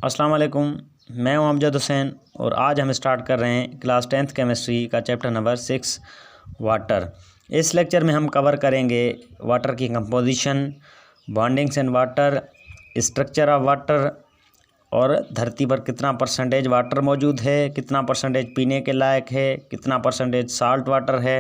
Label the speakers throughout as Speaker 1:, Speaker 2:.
Speaker 1: अस्सलाम वालेकुम। मैं हूं अमजद हुसैन और आज हम स्टार्ट कर रहे हैं क्लास 10th केमिस्ट्री का चैप्टर नंबर 6 वाटर। इस लेक्चर में हम कवर करेंगे वाटर की composition, bondings in water, structure of water और धरती पर कितना परसेंटेज वाटर मौजूद है, कितना परसेंटेज पीने के लायक है, कितना परसेंटेज साल्ट वाटर है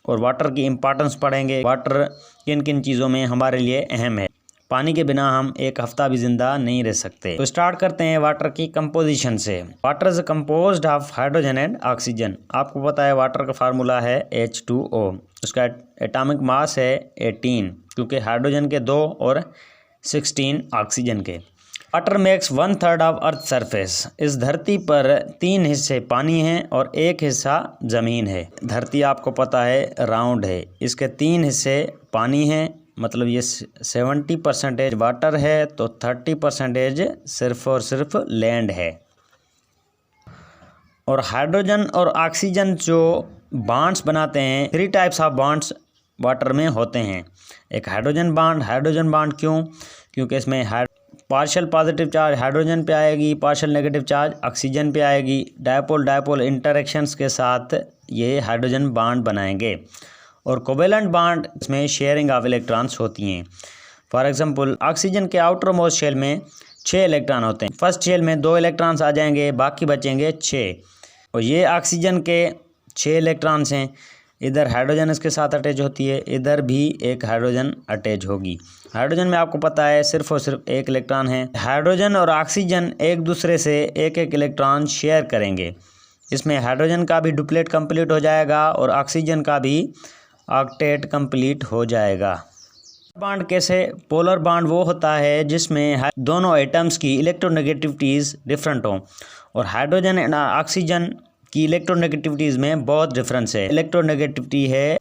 Speaker 1: और वाटर की इम्पोर्टेंस पढ़ेंगे। वाटर किन किन चीज़ों में हमारे लिए अहम है। पानी के बिना हम एक हफ्ता भी जिंदा नहीं रह सकते। तो स्टार्ट करते हैं वाटर की कंपोजिशन से। Water is composed of hydrogen and oxygen. आपको पता है वाटर का फार्मूला है H2O। उसका एटॉमिक मास है 18, क्योंकि हाइड्रोजन के 2 और 16 ऑक्सीजन के। Water makes 1/3 of earth surface. इस धरती पर 3 हिस्से पानी हैं और 1 हिस्सा ज़मीन है। धरती आपको पता है राउंड है, इसके 3 हिस्से पानी हैं, मतलब ये 70% वाटर है तो 30% सिर्फ और सिर्फ लैंड है। और हाइड्रोजन और ऑक्सीजन जो बॉन्ड्स बनाते हैं, 3 टाइप्स ऑफ बॉन्ड्स वाटर में होते हैं। एक हाइड्रोजन बॉन्ड क्यों? क्योंकि इसमें पार्शियल पॉजिटिव चार्ज हाइड्रोजन पे आएगी, पार्शियल नेगेटिव चार्ज ऑक्सीजन पे आएगी। डायपोल इंटरेक्शंस के साथ ये हाइड्रोजन बॉन्ड बनाएंगे। और कोवेलेंट बॉन्ड इसमें शेयरिंग ऑफ इलेक्ट्रॉन्स होती हैं। फॉर एग्जांपल ऑक्सीजन के आउटर मोस्ट शेल में 6 इलेक्ट्रॉन होते हैं। फर्स्ट शेल में 2 इलेक्ट्रॉन्स आ जाएंगे, बाकी बचेंगे 6। और ये ऑक्सीजन के 6 इलेक्ट्रॉन्स हैं। इधर हाइड्रोजन इसके साथ अटैच होती है, इधर भी एक हाइड्रोजन अटैच होगी। हाइड्रोजन में आपको पता है सिर्फ और सिर्फ 1 इलेक्ट्रॉन है। हाइड्रोजन और ऑक्सीजन एक दूसरे से एक इलेक्ट्रॉन शेयर करेंगे। इसमें हाइड्रोजन का भी डुप्लेट कंप्लीट हो जाएगा और ऑक्सीजन का भी ऑक्टेट कंप्लीट हो जाएगा। बॉन्ड कैसे? पोलर बॉन्ड वो होता है जिसमें दोनों एटम्स की इलेक्ट्रोनेगेटिविटीज़ डिफरेंट हों, और हाइड्रोजन एंड ऑक्सीजन की इलेक्ट्रोनेगेटिविटीज़ में बहुत डिफरेंस है। इलेक्ट्रोनेगेटिविटी है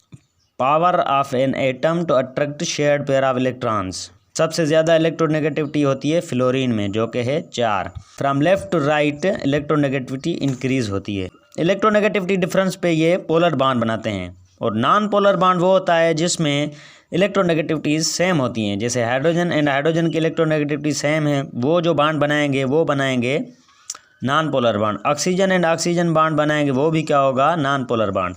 Speaker 1: power of an atom to attract shared pair of electrons. सबसे ज़्यादा इलेक्ट्रोनेगेटिविटी होती है फ्लोरीन में, जो कि है 4। From left to right electronegativity increase होती है। इलेक्ट्रोनेगेटिविटी डिफरेंस पे ये पोलर बॉन्ड बनाते हैं। और नॉन पोलर बॉन्ड वो होता है जिसमें इलेक्ट्रोनेगेटिविटीज़ सेम होती हैं। जैसे हाइड्रोजन एंड हाइड्रोजन की इलेक्ट्रोनेगेटिविटी सेम है, वो जो बॉन्ड बनाएंगे वो बनाएंगे non polar bond. Oxygen and oxygen bond बनाएंगे, वो भी क्या होगा? Non polar bond.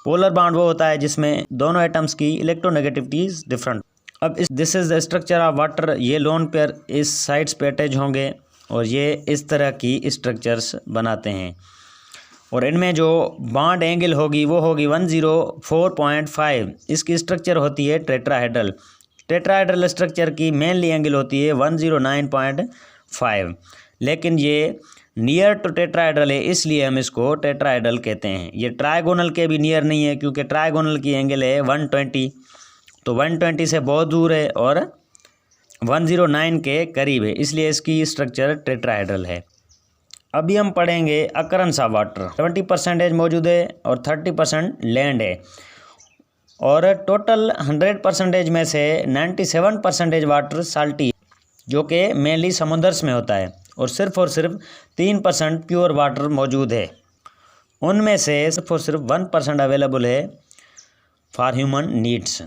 Speaker 1: Polar bond वो होता है जिसमें दोनों एटम्स की इलेक्ट्रोनेगेटिविटीज़ डिफरेंट। अब this is the structure of water. ये लोन पेयर इस साइड्स पे अटैच होंगे और ये इस तरह की स्ट्रक्चर्स बनाते हैं। और इनमें जो बॉन्ड एंगल होगी वो होगी 104.5। इसकी स्ट्रक्चर होती है टेट्राहेड्रल। टेट्राहेड्रल स्ट्रक्चर की मेनली एंगल होती है 109.5, लेकिन ये नियर टू टेट्राहेड्रल है, इसलिए हम इसको टेट्राहेड्रल कहते हैं। ये ट्राइगोनल के भी नियर नहीं है, क्योंकि ट्राइगोनल की एंगल है 120, तो 120 से बहुत दूर है और 109 के करीब है, इसलिए इसकी स्ट्रक्चर टेट्राहेड्रल है। अभी हम पढ़ेंगे अकरेंस ऑफ वाटर। 70% मौजूद है और 30% लैंड है। और टोटल 100% में से 97% वाटर साल्टी है, जो कि मेनली समुद्र्स में होता है। और सिर्फ 3% प्योर वाटर मौजूद है। उनमें से सिर्फ और सिर्फ 1% अवेलेबल है फॉर ह्यूमन नीड्स।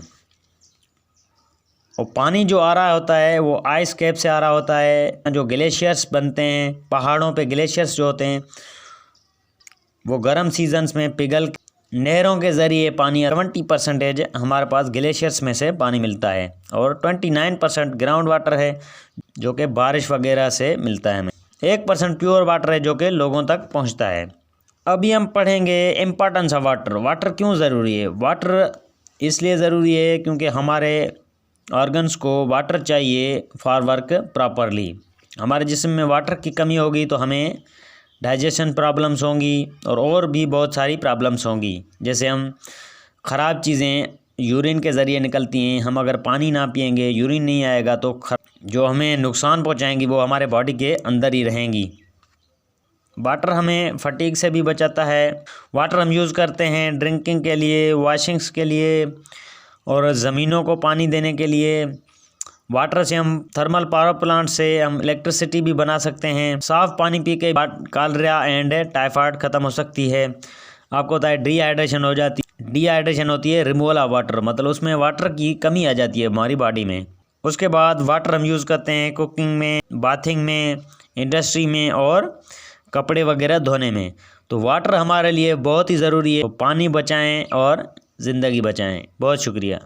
Speaker 1: और पानी जो आ रहा होता है वो आइस कैप से आ रहा होता है। जो ग्लेशियर्स बनते हैं पहाड़ों पे, ग्लेशियर्स जो होते हैं वो गर्म सीजन्स में पिघल नहरों के ज़रिए पानी 70% हमारे पास ग्लेशियर्स में से पानी मिलता है। और 29% ग्राउंड वाटर है, जो कि बारिश वगैरह से मिलता है हमें। 1% प्योर वाटर है, जो कि लोगों तक पहुंचता है। अभी हम पढ़ेंगे इम्पोर्टेंस ऑफ वाटर। वाटर क्यों ज़रूरी है? वाटर इसलिए ज़रूरी है क्योंकि हमारे ऑर्गन्स को वाटर चाहिए फॉर वर्क प्रॉपरली। हमारे जिस्म में वाटर की कमी होगी तो हमें डाइजेशन प्रॉब्लम्स होंगी और भी बहुत सारी प्रॉब्लम्स होंगी। जैसे हम ख़राब चीज़ें यूरिन के ज़रिए निकलती हैं, हम अगर पानी ना पिएंगे, यूरिन नहीं आएगा, तो जो हमें नुकसान पहुंचाएंगी वो हमारे बॉडी के अंदर ही रहेंगी। वाटर हमें फटीग से भी बचाता है। वाटर हम यूज़ करते हैं ड्रिंकिंग के लिए, वॉशिंग्स के लिए और ज़मीनों को पानी देने के लिए। वाटर से हम थर्मल पावर प्लांट से हम इलेक्ट्रिसिटी भी बना सकते हैं। साफ़ पानी पी के कॉलरा एंड टाइफाइड ख़त्म हो सकती है। आपको पता है डिहाइड्रेशन हो जाती है। डिहाइड्रेशन होती है रिमूवल ऑफ वाटर, मतलब उसमें वाटर की कमी आ जाती है हमारी बॉडी में। उसके बाद वाटर हम यूज़ करते हैं कुकिंग में, बाथिंग में, इंडस्ट्री में और कपड़े वगैरह धोने में। तो वाटर हमारे लिए बहुत ही ज़रूरी है। तो पानी बचाएं और ज़िंदगी बचाएं। बहुत शुक्रिया।